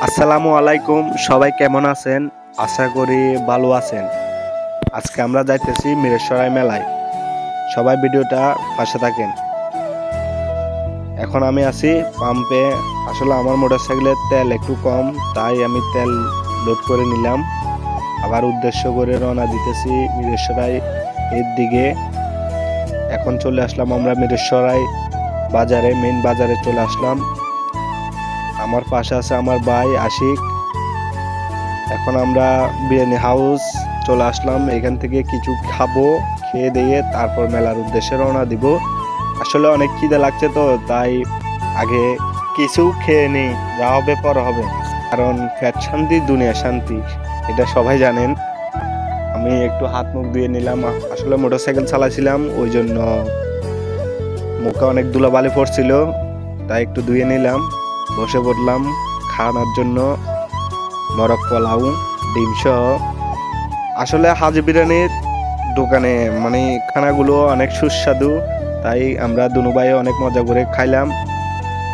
আসসালামু আলাইকুম, সবাই কেমন আছেন? আশা করি ভালো আছেন। আজকে আমরা যাইতেছি মিরসরাই মেলায়। সবাই ভিডিওটা পাশে থাকেন। এখন আমি আছি পাম্পে। আসলে আমার মোটরসাইকেলের তেল একটু কম, তাই আমি তেল লোড করে নিলাম। আবার উদ্দেশ্য করে রওনা দিতেছি মিরসরাই এর দিকে। এখন চলে আসলাম আমরা মিরসরাই বাজারে, মেইন বাজারে চলে আসলাম। আমার পাশে আছে আমার ভাই আশিক। এখন আমরা বিরিয়ানি হাউস চলে আসলাম। এখান থেকে কিছু খাবো, খেয়ে দিয়ে তারপর মেলার উদ্দেশ্যে রওনা দিব। আসলে অনেক খিদে লাগছে, তো তাই আগে কিছু খেয়ে নিই, যা হবে পরে হবে। কারণ পেট শান্তি দুনিয়া শান্তি, এটা সবাই জানেন। আমি একটু হাত মুখ ধুয়ে নিলাম। আসলে মোটরসাইকেল চালাইছিলাম, ওই জন্য মুখে অনেক ধুলাবালি পড়ছিল, তাই একটু ধুয়ে নিলাম। বসে পড়লাম খাওয়ানোর জন্য মরক পোলাও, ডিম সহ। আসলে হাজি বিরিয়ানির দোকানে মানে খানাগুলো অনেক সুস্বাদু, তাই আমরা দুনু ভাই অনেক মজা করে খাইলাম।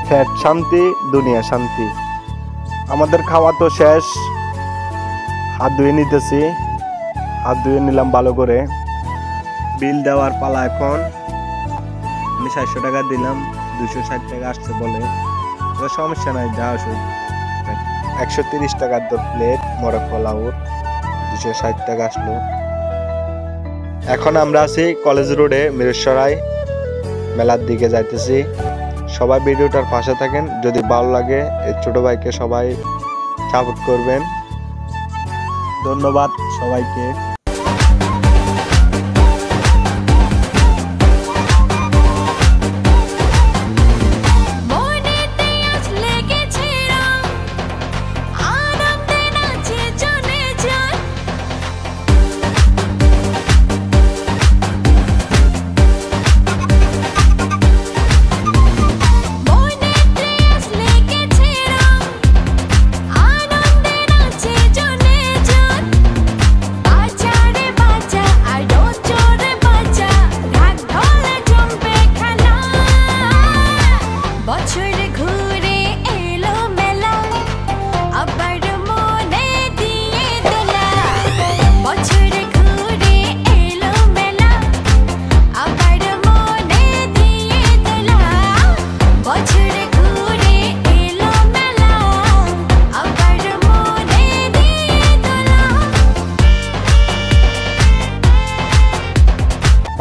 পেট শান্তি দুনিয়া শান্তি। আমাদের খাওয়া তো শেষ, হাত ধুয়ে নিতেছি। হাত ধুয়ে নিলাম ভালো করে। বিল দেওয়ার পালা এখন। আমি 400 টাকা দিলাম, 260 টাকা আসছে বলে। সমস্যা নাই, যা আসুক। 130 টাকার প্লেট মরক পোলাও, 260 টাকা আসলো। এখন আমরা আছি কলেজ রোডে মিরসরাই মেলার দিকে যাইতেছি। সবাই ভিডিওটার পাশে থাকেন, যদি ভালো লাগে এই ছোট ভাইকে সবাই সাপোর্ট করবেন। ধন্যবাদ সবাইকে।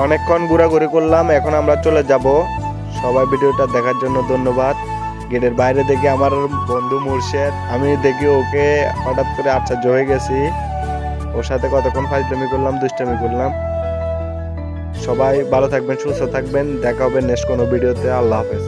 অনেকক্ষণ ঘোরাঘুরি করলাম, এখন আমরা চলে যাব। সবাই ভিডিওটা দেখার জন্য ধন্যবাদ। গেটের বাইরে দেখি আমার বন্ধু মুর্শেদ, আমি দেখি ওকে হঠাৎ করে আশ্চর্য হয়ে গেছি। ওর সাথে কতক্ষণ ফাজলামি করলাম, দুষ্টামি করলাম। সবাই ভালো থাকবেন, সুস্থ থাকবেন। দেখা হবে নেক্সট কোনো ভিডিওতে। আল্লাহ হাফেজ।